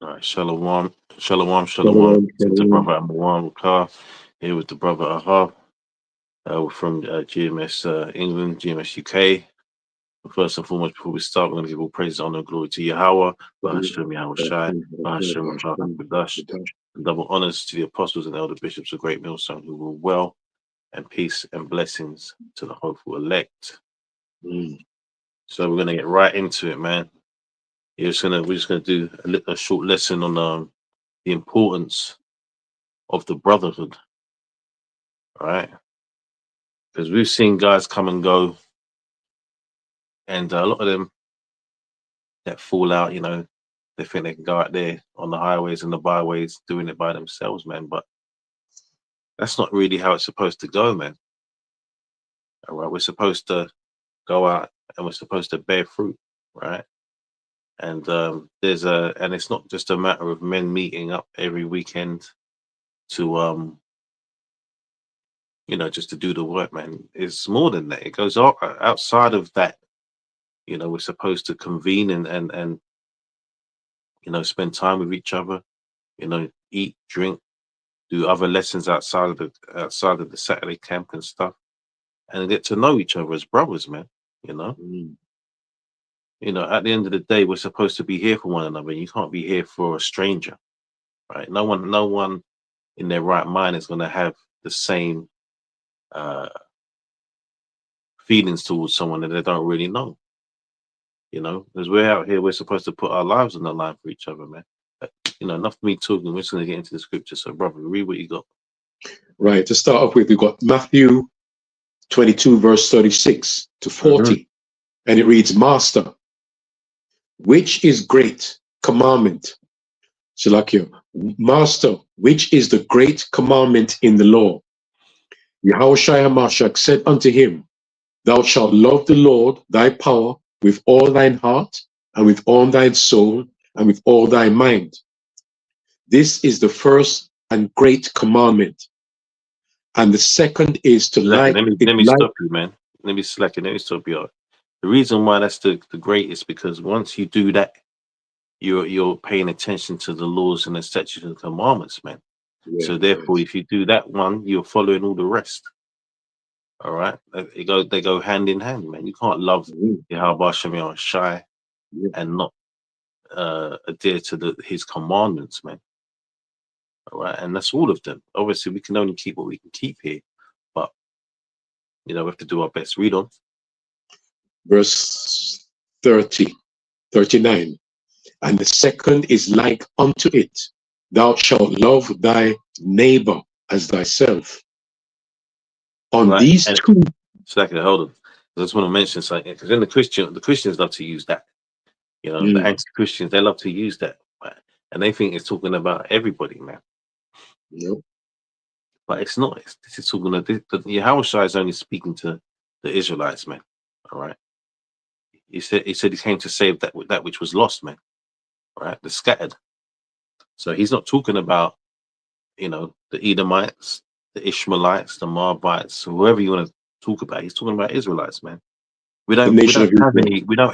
All right, shalom, shalom, shalom. Shalom, To the shalom. brother Amwan Wakar, here with the brother Ahab. We're from GMS England, GMS UK. First and foremost, before we start, we're going to give all praise, honor, and glory to Yahweh, Bahashem Yahweh Shai, Bahashem Rachah HaKadosh, and double honors to the apostles and elder bishops of Great Millstone who rule well, and peace and blessings to the hopeful elect. So we're going to get right into it, man. We're just gonna do a short lesson on the importance of the brotherhood, right? Because we've seen guys come and go, and a lot of them that fall out, they think they can go out there on the highways and the byways doing it by themselves, man. But that's not really how it's supposed to go, man. All right, we're supposed to go out and we're supposed to bear fruit, right? And and it's not just a matter of men meeting up every weekend to just to do the work, man. It's more than that. It goes outside of that. We're supposed to convene and spend time with each other. Eat, drink, do other lessons outside of the Saturday camp and stuff, and get to know each other as brothers, man. You know, at the end of the day, we're supposed to be here for one another. You can't be here for a stranger, right? No one in their right mind is going to have the same uh, feelings towards someone that they don't really know. Because we're out here, we're supposed to put our lives on the line for each other, man. Enough of me talking. We're just going to get into the scripture. So, brother, read what you got. Right, to start off with, we've got Matthew 22, verse 36 to 40. And it reads, Master, which is great commandment? Shalakia, Master, which is the great commandment in the law? Yahushua HaMashiach said unto him, Thou shalt love the Lord thy power with all thine heart, and with all thine soul, and with all thy mind. This is the first and great commandment. And the second is to Let like me stop you, man. Let me stop you. The reason why that's the greatest because once you do that, you're paying attention to the laws and the statutes and commandments, man. So therefore, if you do that one, you're following all the rest. All right, they go hand in hand, man. You can't love Yahweh Shem Shai and not adhere to his commandments, man. All right, and that's all of them. Obviously, we can only keep what we can keep here, but we have to do our best. Read on. Verse 30, 39. And the second is like unto it, thou shalt love thy neighbor as thyself. On right. these two. Second, hold on. I just want to mention something because then the Christians love to use that. The anti-Christians, they love to use that, right? And they think it's talking about everybody, man. No. But it's not. This is talking about Yahweh Shai is only speaking to the Israelites, man. All right. He said he came to save that which was lost, man. All right, the scattered. So he's not talking about the Edomites, the Ishmaelites, the Moabites, whoever you want to talk about. He's talking about Israelites, man. We don't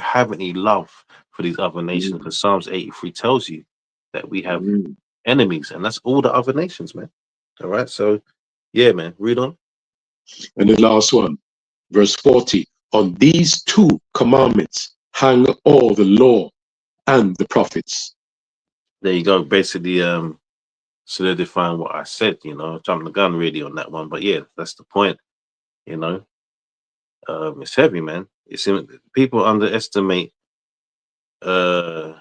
have any love for these other nations because Psalms 83 tells you that we have enemies, and that's all the other nations, man. All right, so yeah, man, read on. And the last one, verse 40. On these two commandments hang all the law and the prophets. There you go. Basically, solidifying what I said. Jumping the gun really on that one, but yeah, that's the point. It's heavy, man. People underestimate the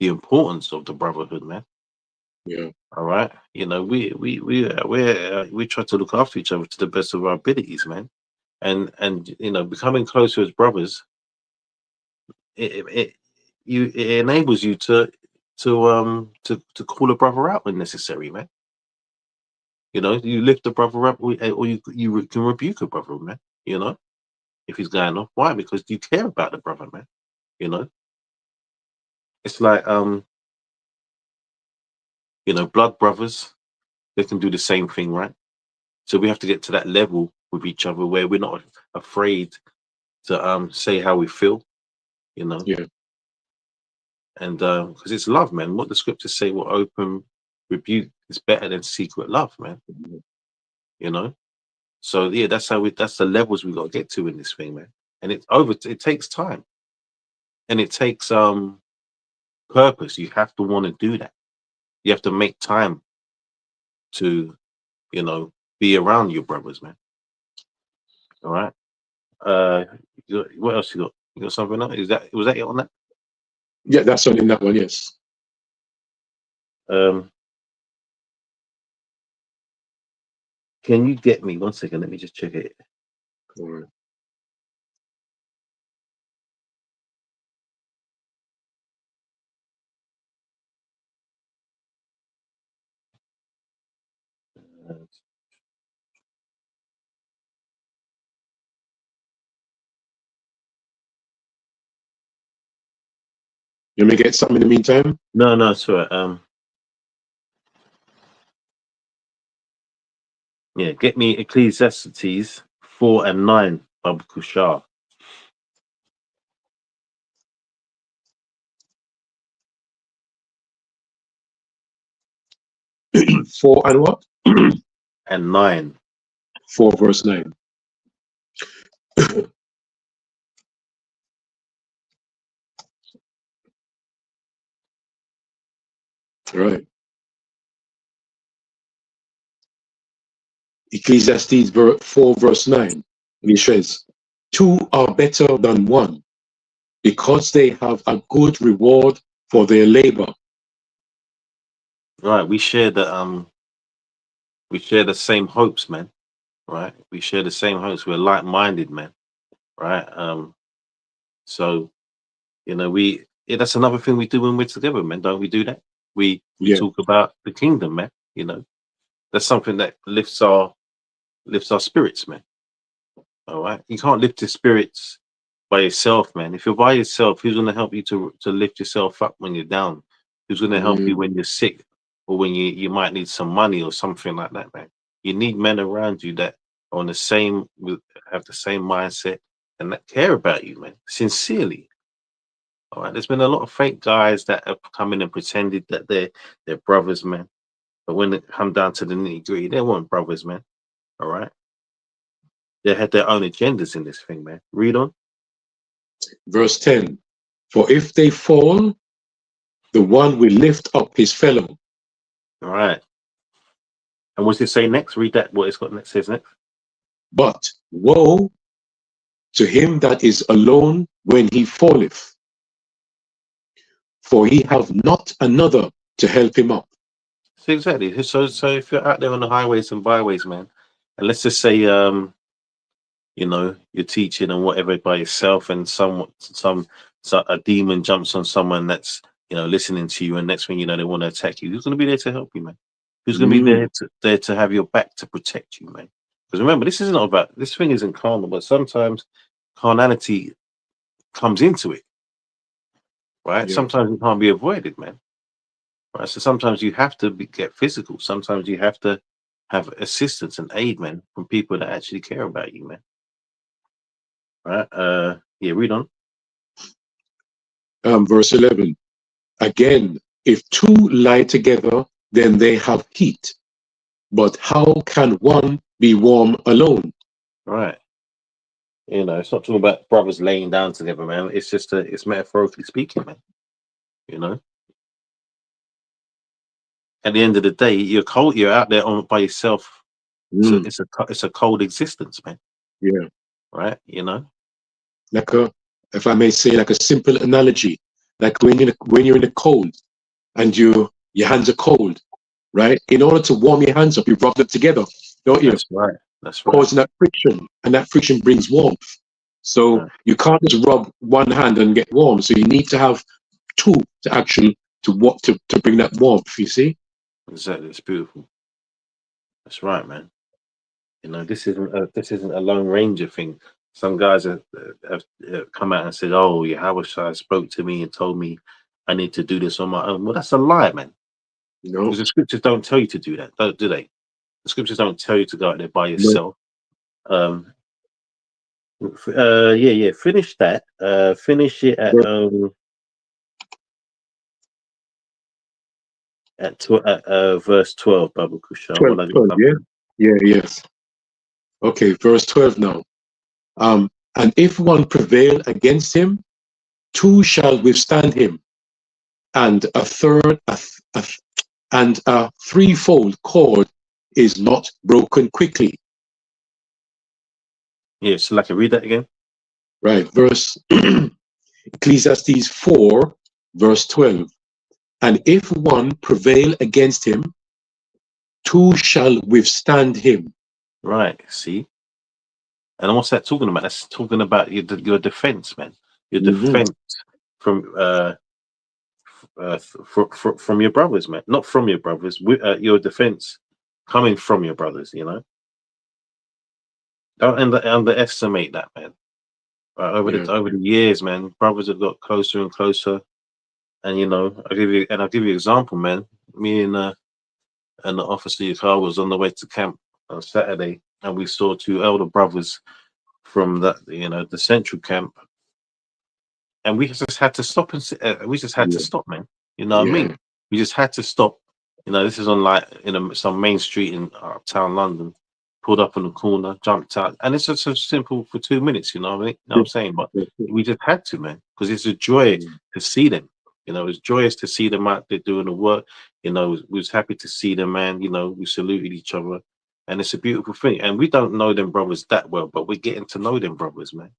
importance of the brotherhood, man. Yeah. All right. We try to look after each other to the best of our abilities, man. And becoming closer as brothers, it enables you to call a brother out when necessary, man. You lift a brother up, or you can rebuke a brother, man. If he's going off, why? Because you care about the brother, man. It's like blood brothers. They can do the same thing, right? So we have to get to that level with each other where we're not afraid to say how we feel, Yeah. And because it's love, man. What the scriptures say, what open rebuke is better than secret love, man. You know. So yeah, that's the levels we got to get to in this thing, man. And it takes time, and it takes purpose. You have to want to do that. You have to make time to, be around your brothers, man. All right. Uh, what else you got? You got something else? Was that it on that? Yeah, that's on in that one. Yes. Um, can you get me 1 second? Let me just check it. All right. You may get something in the meantime. No, it's all right. Yeah, get me Ecclesiastes 4 and 9, Baba Kushar. 4 and what? And 9. 4 verse 9. Right. Ecclesiastes 4 verse 9. And he says, 2 are better than 1 because they have a good reward for their labor. Right, we share the same hopes, man. Right, we share the same hopes. We're like-minded, man. Right. So that's another thing we do when we're together, man. Don't we do that? We Yeah. talk about the kingdom, man. That's something that lifts our spirits, man. All right, you can't lift your spirits by yourself, man. If you're by yourself, who's going to help you to lift yourself up when you're down? Who's going to help you when you're sick, or when you might need some money or something like that, man? You need men around you that are on the same, have the same mindset and that care about you, man, sincerely. All right, there's been a lot of fake guys that have come in and pretended that they're brothers, man. But when it come down to the nitty gritty, they weren't brothers, man. All right, they had their own agendas in this thing, man. Read on. Verse 10. For if they fall, the one will lift up his fellow. All right. And what's it say next? Read that. What it's got next says next. But woe to him that is alone when he falleth, for he have not another to help him up. So exactly. So if you're out there on the highways and byways, man, and let's just say you're teaching and whatever by yourself, and a demon jumps on someone that's listening to you, and next thing you know they want to attack you. Who's going to be there to help you, man? Who's going to be there to have your back to protect you, man? Because remember, this thing isn't carnal, but sometimes carnality comes into it, right? Yeah. Sometimes it can't be avoided, man. Right? So sometimes you have to get physical. Sometimes you have to have assistance and aid, man, from people that actually care about you, man. Right? Yeah, read on. Verse 11. Again, if 2 lie together, then they have heat. But how can one be warm alone? Right. It's not talking about brothers laying down together, man. It's just it's metaphorically speaking, man. At the end of the day, you're cold. You're out there by yourself. So it's a cold existence, man. Yeah. Right. Like if I may say, like a simple analogy, like when you're in the cold and your hands are cold, right? In order to warm your hands up, you rub them together, don't you? That's right. That's right. Causing that friction, and that friction brings warmth. So you can't just rub one hand and get warm. So you need to have 2 to actually to bring that warmth. You see? Exactly. It's beautiful. That's right, man. This isn't a Lone Ranger thing. Some guys have come out and said, "Oh, Yahweh spoke to me and told me I need to do this on my own." Well, that's a lie, man. Because the scriptures don't tell you to do that, do they? The scriptures don't tell you to go out there by yourself. Yeah. Finish that. Finish it at at verse 12, Babu Kusha. 12, Well, I get 12, yeah? something. Yeah, yes. Okay, verse 12 now. And if one prevail against him, two shall withstand him, and a third, and a threefold cord is not broken quickly. Yeah, so like, read that again. Right, verse Ecclesiastes 4, verse 12. And if one prevail against him, two shall withstand him. Right, see? And what's that talking about? That's talking about your defense, man. Your Mhm. defense from from your brothers, man. Not from your brothers. Your defense coming from your brothers. You know, don't underestimate that, man. Yeah. Over the years, man, brothers have got closer and closer. And you know, I'll give you an example, man. Me and the officer your car was on the way to camp on Saturday, and we saw two elder brothers from the central camp, and we just had to stop we just had to Yeah. stop, man. You know what I Yeah. mean? We just had to stop. You know, this is on like some main street in uptown London. Pulled up on the corner, jumped out, and it's just so simple for 2 minutes. You know what I mean? You know what I'm saying? But we just had to, man, because it's a joy to see them. You know, it's joyous to see them out there doing the work. You know, we was happy to see them, man. You know, we saluted each other, and it's a beautiful thing. And we don't know them brothers that well, but we're getting to know them brothers, man,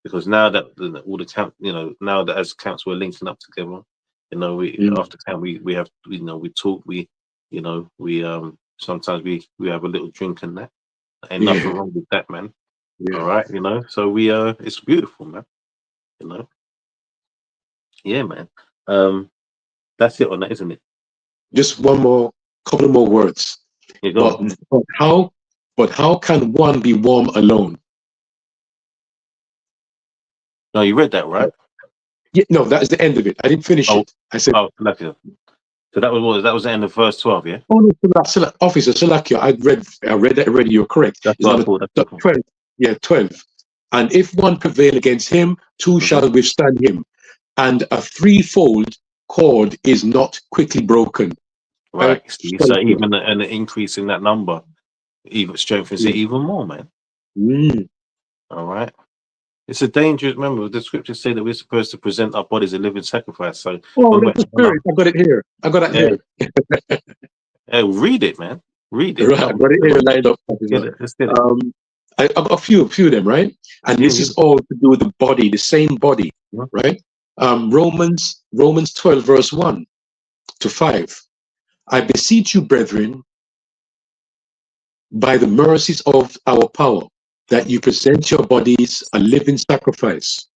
because now that all the camp, you know, now that as camps we're linking up together, you know, we Mm. after camp we have, you know, we talk, we sometimes we have a little drink and that. Ain't nothing Yeah. wrong with that, man. All Yeah. right, you know. So we it's beautiful, man. You know, yeah, man. Um, that's it on that, isn't it? Just one more, couple more words. Yeah, go But on. but how but how can one be warm alone? No, you read that, right? Yeah, no, that is the end of it. I didn't finish Oh, it. I said, oh, Salakia. So that was the end of verse 12, yeah. oh, no, Officer Salakia, I read that already. You're correct. That's It's what I number thought. That's what I thought. 12. Yeah, 12. And if one prevail against him, two Mhm. shall withstand him. And a threefold cord is not quickly broken. Right. See, so Salakia. even an increase in that number even strengthens it Yeah. even more, man. Mm. All right. It's a dangerous. Remember, the scriptures say that we're supposed to present our bodies a living sacrifice. So Oh, when that's the spirit. I got it here. I got that yeah, here. yeah, read it, man. Read it. Right, I got it here lined up. Get it. Let's get it. I've got a few of them, right? And Yeah, this yeah. is all to do with the body, the same body, Yeah. right? Romans 12, verse 1 to 5. I beseech you, brethren, by the mercies of our power, that you present your bodies a living sacrifice,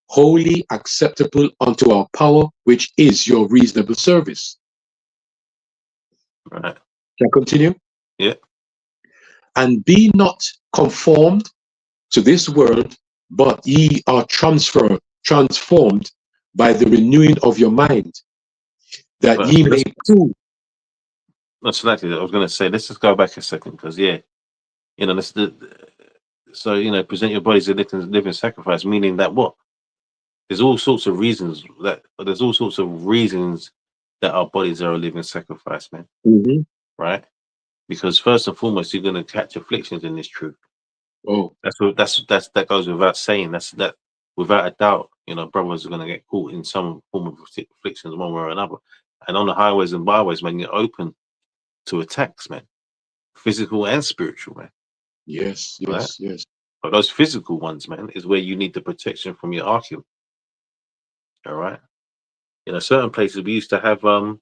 wholly acceptable unto our power, which is your reasonable service. Right. Can I continue? Yeah. And be not conformed to this world, but ye are transformed by the renewing of your mind, that But ye may prove. that's exactly. I was going to say. Let's just go back a second because you know, so you know, present your bodies as a living sacrifice, meaning that what? There's all sorts of reasons that our bodies are a living sacrifice, man. Mhm. Right? Because first and foremost, you're going to catch afflictions in this truth. Oh, That goes without saying. That without a doubt. You know, brothers are going to get caught in some form of afflictions one way or another. And on the highways and byways, man, you're open to attacks, man, physical and spiritual, man. yes, Right? yes, yes. But those physical ones, man, is where you need the protection from your archeum. All right. You know, certain places we used to have you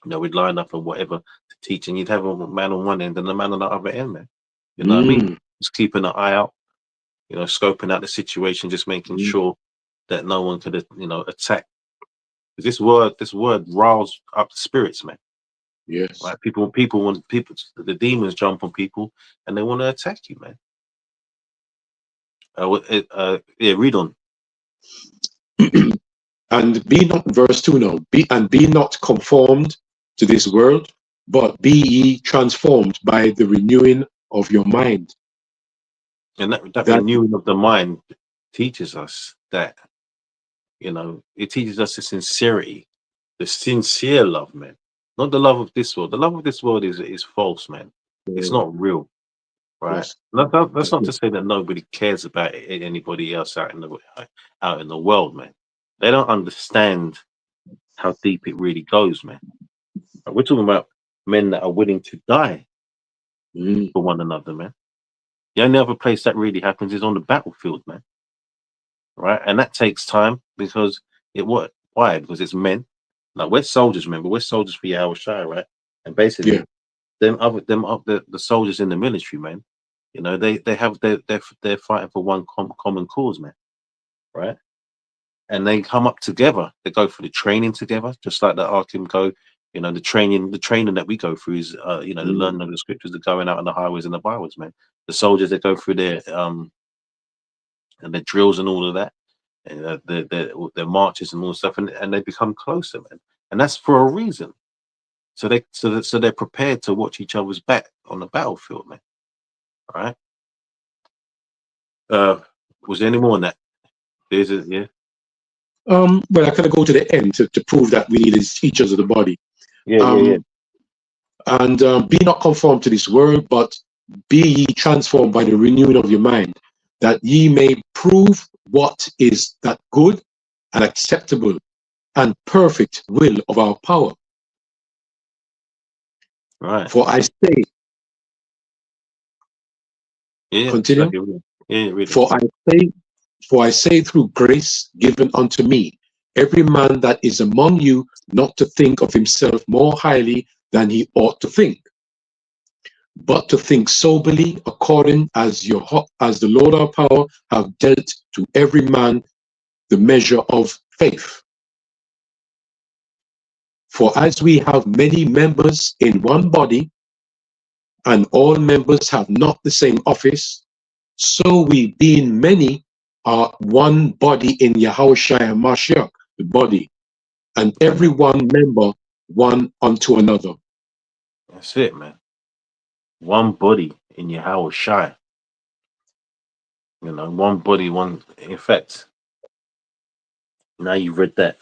know, we'd line up or whatever to teach, and you'd have a man on one end and a man on the other end, man. You know what I mean? Mm, Just keeping an eye out, you know, scoping out the situation, just making mm, sure that no one could, you know, attack. This word riles up the spirits, man. yes. Right? The demons jump on people and they want to attack you, man. Yeah, read on. And be not, verse 2 now, be not conformed to this world, but be ye transformed by the renewing of your mind. And that That, renewing of the mind teaches us that, you know, it teaches us the sincerity, the sincere love, man. Not the love of this world. The love of this world is false, man. It's Yeah, not real, right? yes. That's not to say that nobody cares about anybody else out in the world, man. They don't understand how deep it really goes, man. We're talking about men that are willing to die Mm, for one another, man. The only other place that really happens is on the battlefield, man. Right? And that takes time because it what? Why? Because it's men. Like we're soldiers, remember? We're soldiers for Yahweh Shai, right? And yeah. basically, the soldiers in the military, man. You know, they have they're fighting for one common cause, man. Right? And they come up together. They go through the training together, just like the Arkham go. You know, the training that we go through is, the Mm, learning of the scriptures, the going out on the highways and the byways, man. The soldiers that go through their and their drills and all of that, and their marches and all stuff, and they become closer, man. And that's for a reason. So they're prepared to watch each other's back on the battlefield, man. All right. Was there any more on that? There's it, yeah. well, I kind of go to the end to prove that we need each other, the body. Yeah, yeah, yeah. Um, and be not conformed to this world, but be ye transformed by the renewing of your mind, that ye may prove what is that good and acceptable and perfect will of our power. Right. For I say, Yeah, continue. yeah, really. For I say, for I say through grace given unto me, every man that is among you not to think of himself more highly than he ought to think, but to think soberly according as as the Lord our power have dealt to every man the measure of faith. For as we have many members in one body, and all members have not the same office, so we being many are one body in Yahushua Mashiach, the body, and every one member one unto another. That's it, man. One body in Yahweh Shai. You know, one body, one. In fact, now you read that.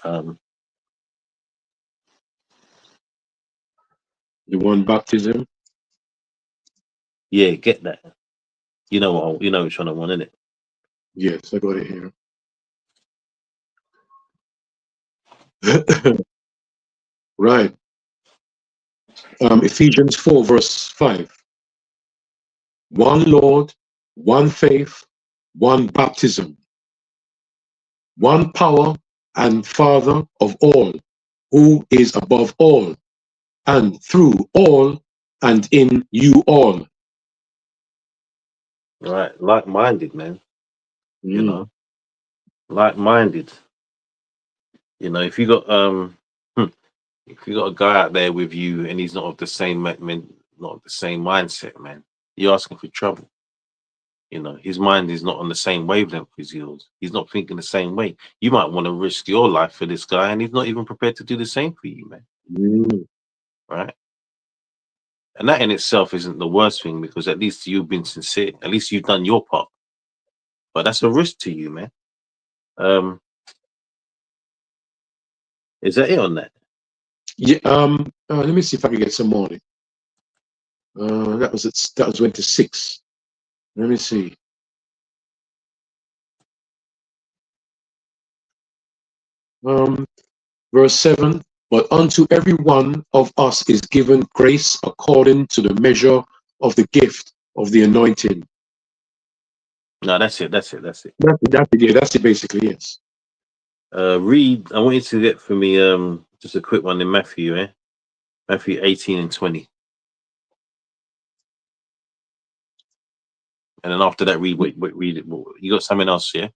The one baptism. Yeah, get that. You know what? You know which one I want, innit? Yes, I got it here. Right. Ephesians 4, verse 5. One Lord, one faith, one baptism, one power and Father of all, who is above all, and through all, and in you all. Right, like-minded, man. You Mm, know, like-minded. You know, if you got a guy out there with you and he's not of the same not of the same mindset, man, you're asking for trouble. You know, his mind is not on the same wavelength as yours. He's not thinking the same way. You might want to risk your life for this guy, and he's not even prepared to do the same for you, man. mm. Right? And that in itself isn't the worst thing because at least you've been sincere. At least you've done your part. But that's a risk to you, man. Um, is that it on that? Yeah. Let me see if I can get some more. That was went to 6. Let me see. Verse 7. But unto every one of us is given grace according to the measure of the gift of the anointing. No, that's it. That's it. That's it. That's it. Yeah, that's it. Basically, yes. Read. I want you to get for me just a quick one in Matthew, Matthew 18 and 20. And then after that, read it. You got something else, yeah?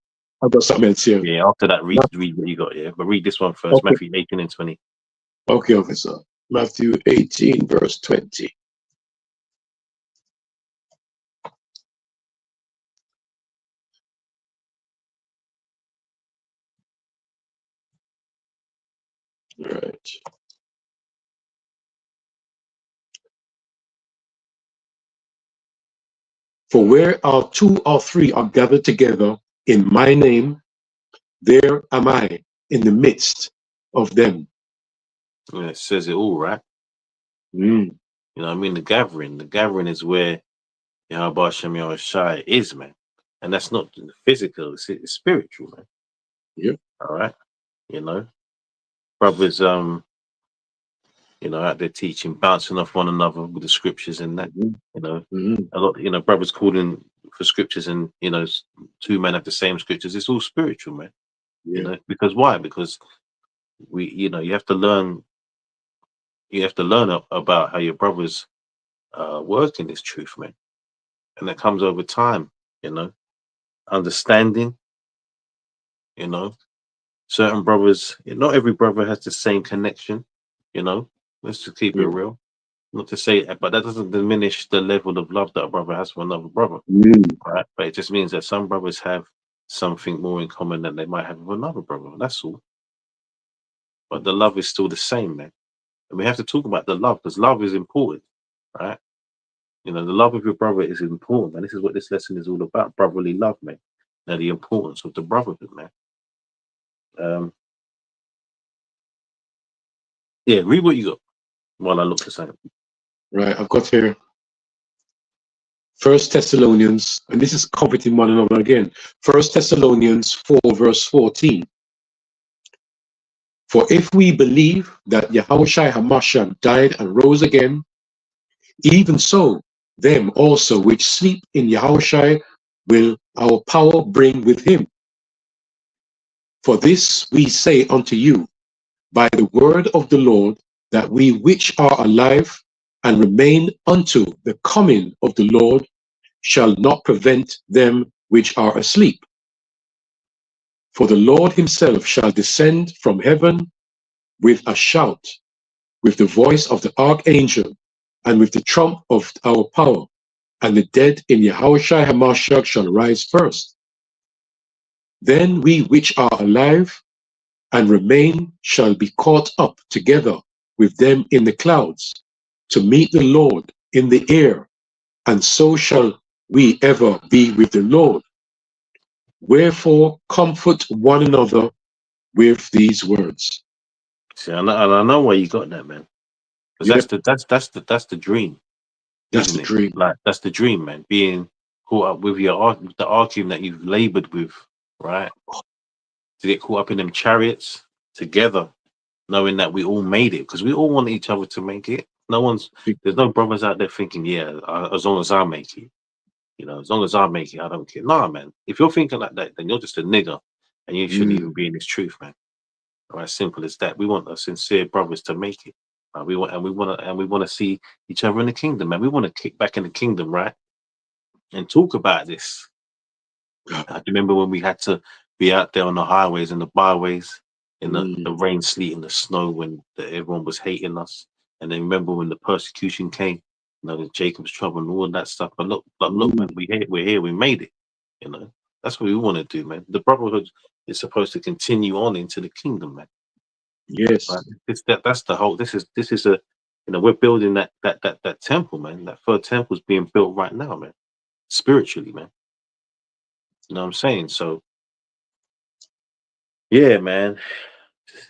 I've got something else here. Yeah. After that, read what you got, yeah. But read this one first, Okay. Matthew 18 and 20. Okay, officer. Matthew 18, verse 20. Right. For where our 2 or 3 are gathered together in my name, there am I in the midst of them. Yeah, it says it all, right? Mm. You know what I mean? The gathering is where Yahweh Shem Shai is, man. And that's not physical, it's spiritual, man. Yeah. All right. You know, brothers, out there teaching, bouncing off one another with the scriptures and that, Mhm. you know, Mhm. a lot, brothers calling for scriptures and, two men have the same scriptures. It's all spiritual, man. Yeah. Because why? Because you have to learn, about how your brothers work in this truth, man. And that comes over time, you know, understanding, you know, certain brothers, not every brother has the same connection, you know, let's just keep it Yeah. real. Not to say, but that doesn't diminish the level of love that a brother has for another brother, Mm. right? But it just means that some brothers have something more in common than they might have with another brother. That's all. But the love is still the same, man. And we have to talk about the love because love is important, right? The love of your brother is important, and this is what this lesson is all about: brotherly love, man. Now, the importance of the brotherhood, man. Um, yeah, read what you got while I look for something. Right. I've got here First Thessalonians, and this is comforting one another again. First Thessalonians 4, verse 14. For if we believe that Yahushua Hamashiach died and rose again, even so, them also which sleep in Yahushua will our power bring with him. For this we say unto you, by the word of the Lord, that we which are alive and remain unto the coming of the Lord shall not prevent them which are asleep. For the Lord himself shall descend from heaven with a shout, with the voice of the archangel, and with the trump of our power, and the dead in Yahushua Hamashiach shall rise first. Then we which are alive and remain shall be caught up together with them in the clouds to meet the Lord in the air, and so shall we ever be with the Lord. Wherefore comfort one another with these words. See, I know why you got that, man. Because Yep, that's the dream, that's isn't the it? dream. Like that's the dream, man. Being caught up with the argument that you've labored with, right? To get caught up in them chariots together, knowing that we all made it, because we all want each other to make it. There's no brothers out there thinking, yeah, as long as I make it, as long as I make it, I don't care. Nah, man. If you're thinking like that, then you're just a nigger, and you shouldn't even Mm, be in this truth, man. All right, simple as that. We want our sincere brothers to make it. We want to see each other in the kingdom, man. We want to kick back in the kingdom, right? And talk about this. I remember when we had to be out there on the highways and the byways in the mm, rain, sleet, and the snow when everyone was hating us. And then remember when the persecution came, the Jacob's trouble and all that stuff. But look, man, mm. we're here, we made it. That's what we want to do, man. The brotherhood is supposed to continue on into the kingdom, man. Right? Yes, That's the whole. This is a, we're building that temple, man. That third temple is being built right now, man. Spiritually, man. You know what I'm saying? So yeah, man.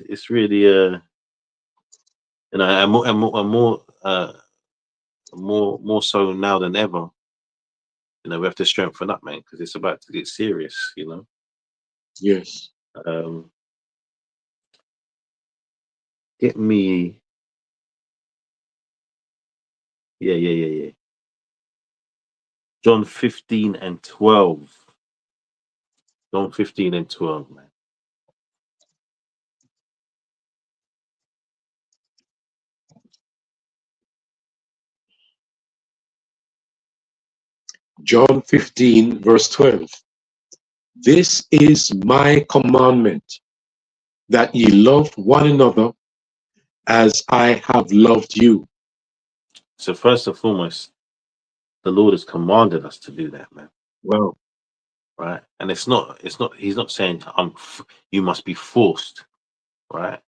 It's really and more so now than ever. We have to strengthen up, man, because it's about to get serious. yes. Um, get me, yeah. John 15 and 12. John 15 and 12, man. John 15, verse 12. This is my commandment, that ye love one another as I have loved you. So first and foremost, the Lord has commanded us to do that, man. Wow. Right? And it's not. He's not saying you must be forced, right?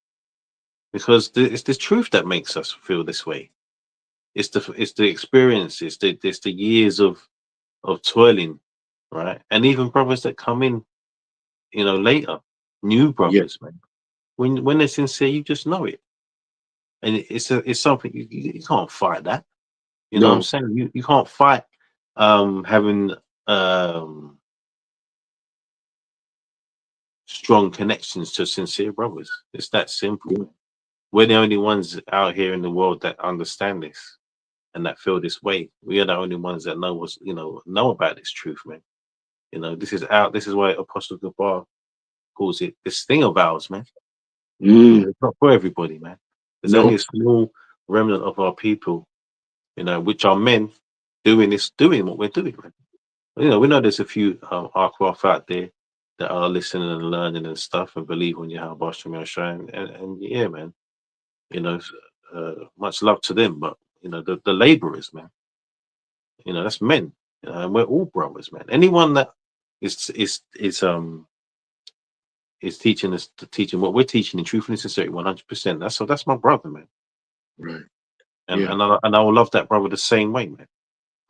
Because it's the truth that makes us feel this way. It's the experience. It's the years of toiling, right? And even brothers that come in, later, new Yeah. brothers, man. When they're sincere, you just know it. and it's something you can't fight that. You know what I'm No. saying? You can't fight having um strong connections to sincere brothers. It's that simple, Yeah. man. We're the only ones out here in the world that understand this and that feel this way. We are the only ones that know what's know about this truth, man. This is out. This is why Apostle Gabar calls it this thing of ours, man. Mm. It's not for everybody, man. There's only No. a small remnant of our people, which are men doing what we're doing, man. We know there's a few aircraft out there that are listening and learning and stuff and believe on Yahweh Shem Shine. And yeah, man, you know, much love to them. But the laborers, man, that's men. And we're all brothers, man. Anyone that is teaching us teaching what we're teaching in truth and sincerity 100%. That's my brother, man. Right. And Yeah. I will love that brother the same way, man.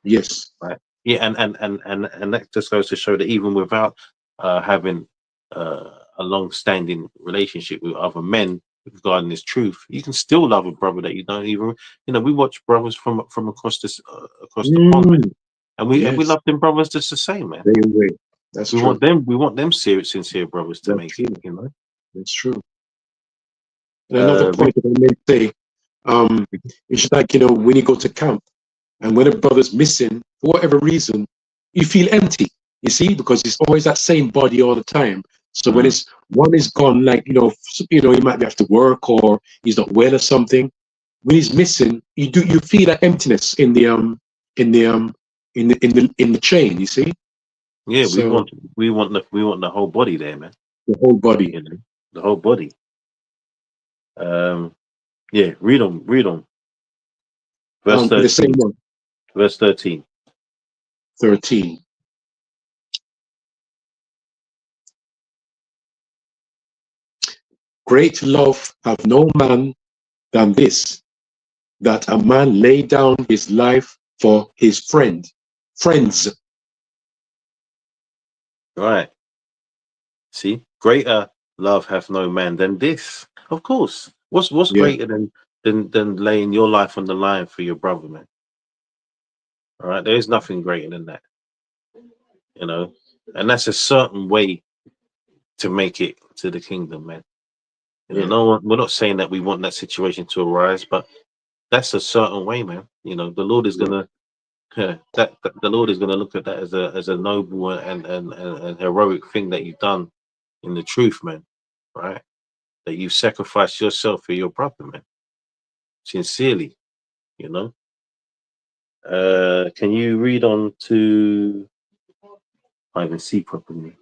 Yes. Right. Yeah, and that just goes to show that even without having a long-standing relationship with other men regarding this truth, you can still love a brother that you don't even. We watch brothers from across this across the pond, man, Mm. and we Yes. love them brothers just the same, man. Same way. That's true. We want them serious, sincere brothers to That's make it. true. That's true. And another Uh, point that I may say, um, it's like, when you go to camp and when a brother's missing, for whatever reason, you feel empty, you see, because it's always that same body all the time. So when mm, it's one is gone, like, he might have to work or he's not well or something. When he's missing, you feel that emptiness in the in the chain, you see? yeah, So we want the whole body there, man. the whole body. The whole body. Um, yeah, read on. Verse The same 13. one, Verse 13. 13. Great love have no man than this, that a man lay down his life for his friends. Right. See, greater love hath no man than this. Of course. What's Yeah. greater than laying your life on the line for your brother, man? All right. There is nothing greater than that, you know. And that's a certain way to make it to the kingdom, man. Yeah. No one, we're not saying that we want that situation to arise, but that's a certain way, man. The Lord is Yeah. gonna that the Lord is gonna look at that as a noble and heroic thing that you've done in the truth, man. Right? That you've sacrificed yourself for your brother, man. Sincerely, you know. Can you read on to? I can't even see properly.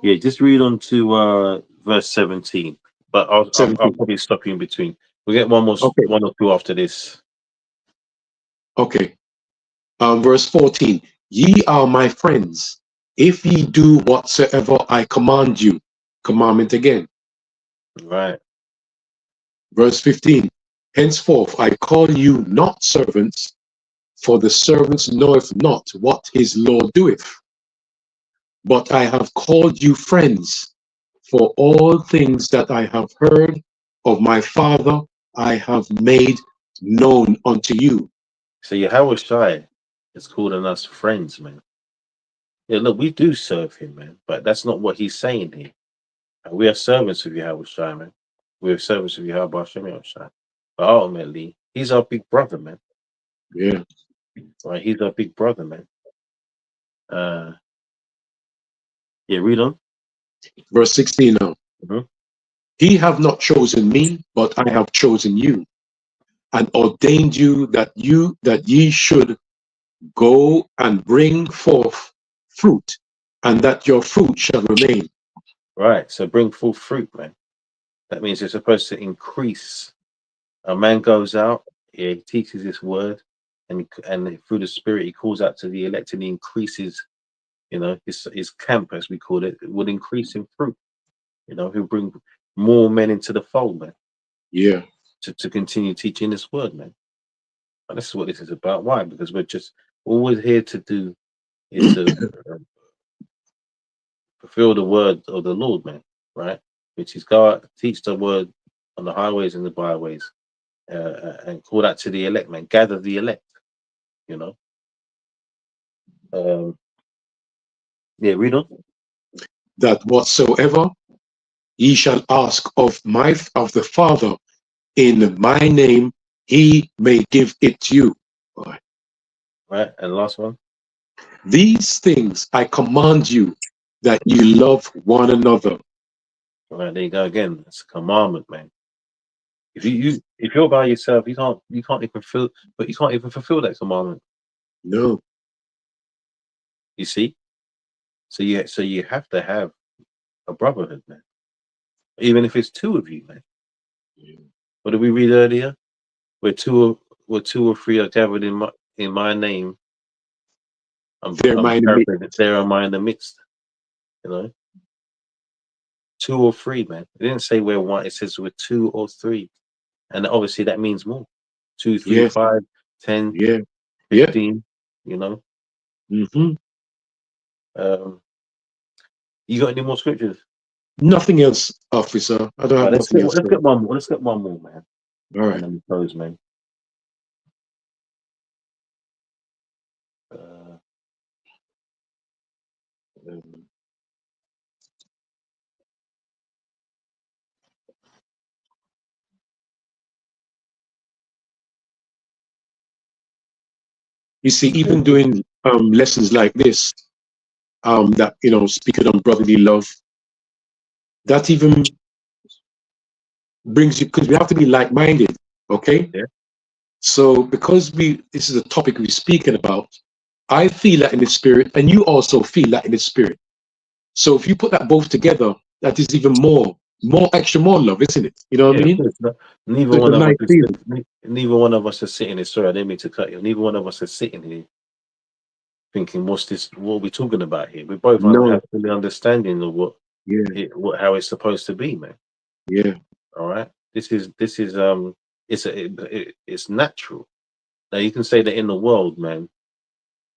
Yeah, just read on to verse 17. But I'll 17. probably stop you in between. We'll get one more, Okay. one or two after this. Okay. Verse 14. Ye are my friends, if ye do whatsoever I command you. Commandment again. Right. Verse 15. Henceforth I call you not servants, for the servants knoweth not what his Lord doeth. But I have called you friends, for all things that I have heard of my Father I have made known unto you. So Yahweh Shai is calling us friends, man. Yeah, look, we do serve him, man, but that's not what he's saying here. We are servants of Yahweh Shai, man. We are servants of Yahweh Shai. But ultimately, he's our big brother, man. Yeah. Right? He's our big brother, man. Uh, yeah, read on. Verse 16 now. Mhm. He have not chosen me, but I have chosen you, and ordained you that ye should go and bring forth fruit, and that your fruit shall remain. Right. So bring forth fruit, man. That means you're supposed to increase. A man goes out, yeah, he teaches this word, and through the spirit he calls out to the elect and he increases, his camp as we call it, would increase in fruit. He'll bring more men into the fold, man, Yeah. to continue teaching this word, man. And this is what this is about. Why? Because we're just always here to do is to fulfill the word of the Lord, man, right? Which is go out, teach the word, on the highways and the byways, and call that to the elect, man. Gather the elect. You know. Yeah, read on. That whatsoever ye shall ask of the Father in my name, he may give it to you. All right. Right, and last one. These things I command you, that you love one another. All right, there you go again. It's a commandment, man. If you're by yourself, you can't even feel, but you can't even fulfill that commandment. No. You see, so you have to have a brotherhood, man. Even if it's two of you, man. What did we read earlier? Where two or three are gathered in my name. They're I'm mine. paraphrasing. There am I in the midst. You know, two or three, man. It didn't say where one. It says we're two or three, and obviously that means more. 2, 3, Yes. 5, 10, Yeah. Yeah. 15. You know. Hmm. You got any more scriptures? Nothing else, officer. I don't All have right, nothing else. let's get one more. Let's get one more, man. All And right. then we close, man. Uh, um, You see, even doing lessons like this, that speaking on brotherly love, that even brings you, because we have to be like-minded. Okay. yeah, So because this is a topic we're speaking about, I feel that in the spirit, and you also feel that in the spirit. So if you put that both together, that is even more love, isn't it? You know what I yeah. Of mean? course. Neither So it's a one of us nice is. feeling. Neither one of us is sitting here. Sorry, I didn't mean to cut you. Neither one of us is sitting here thinking, "What's this? What are we talking about here?" We both No. have fully understanding of Yeah. how it's supposed to be, man. Yeah. All right. It's natural. Now you can say that in the world, man.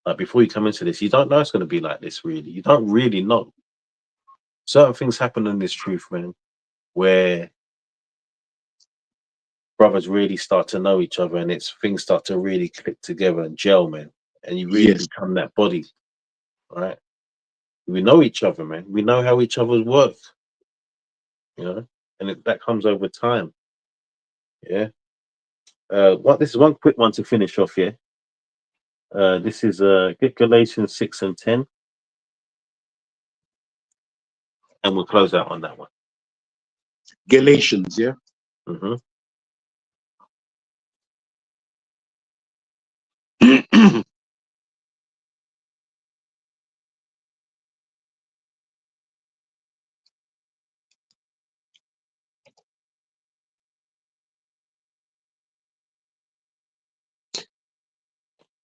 Like before you come into this, you don't know it's going to be like this. Really, you don't really know. Certain things happen in this truth, man, where brothers really start to know each other, and it's things start to really click together and gel, man. And you really Yes. become that body, right? We know each other, man. We know how each other's work, and that comes over time. Yeah. What this is one quick one to finish off here. This is get Galatians 6 and 10, and we'll close out on that one. Galatians. Yeah. Hmm.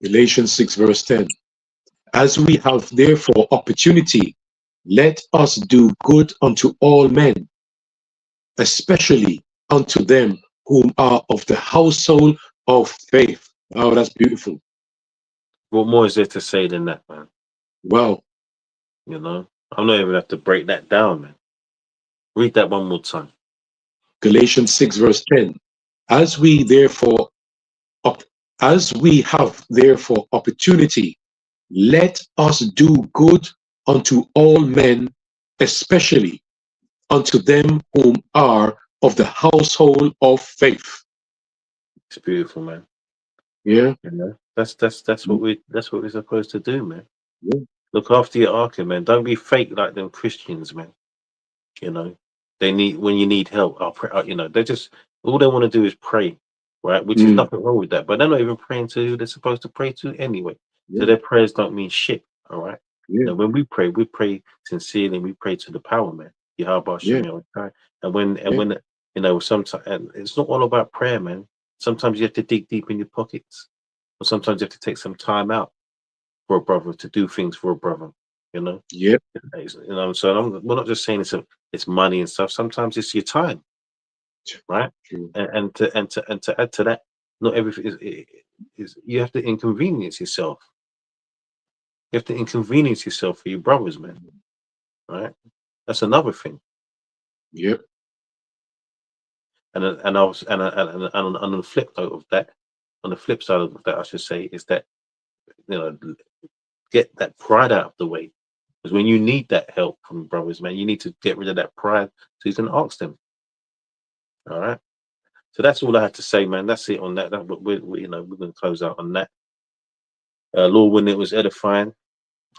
Galatians 6 verse 10. As we have therefore opportunity, let us do good unto all men, especially unto them whom are of the household of faith. Oh, that's beautiful. What more is there to say than that, man? Wow. I'm not even have to break that down, man. Read that one more time. Galatians 6 verse 10. As we therefore as we have therefore opportunity, let us do good unto all men, especially unto them whom are of the household of faith. It's beautiful, man. Yeah. That's what we're supposed to do, man. Yeah. Look after your arca, man. Don't be fake like them Christians, man. You know, they need when you need help. I'll pray. They just all they want to do is pray, right? Which is Mm. nothing wrong with that. But they're not even praying to who they're supposed to pray to anyway. So Yeah. their prayers don't mean shit. All right. Yeah. When we pray sincerely. We pray to the power, man. Yahweh Yeah. Shem Yahweh. And Yeah. when sometimes and it's not all about prayer, man. Sometimes you have to dig deep in your pockets, or sometimes you have to take some time out for a brother to do things for a brother. You know. Yeah. So we're not just saying it's money and stuff. Sometimes it's your time, right? True. And to add to that, not everything is you have to inconvenience yourself. You have to inconvenience yourself for your brothers, man. Right? That's another thing. Yep. And I was and on the flip note of that, on the flip side of that, I should say, is that, you know, get that pride out of the way. Because when you need that help from brothers, man, you need to get rid of that pride so you can ask them. All right. So that's all I had to say, man. That's it on that. We're going to close out on that. Lord, when it was edifying,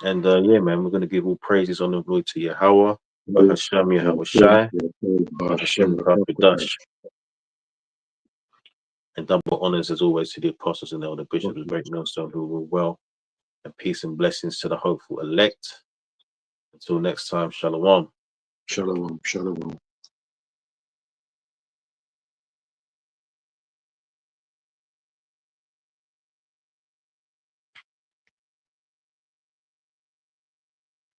and yeah, man, we're going to give all praises, honor, and glory to Yahweh, Bahasham Yahweh Shai, Bahasham Kakadash, and double honors as always to the apostles and the elder bishops of Great Millstone who were well, and peace and blessings to the hopeful elect. Until next time, Shalom. Shalom, shalom.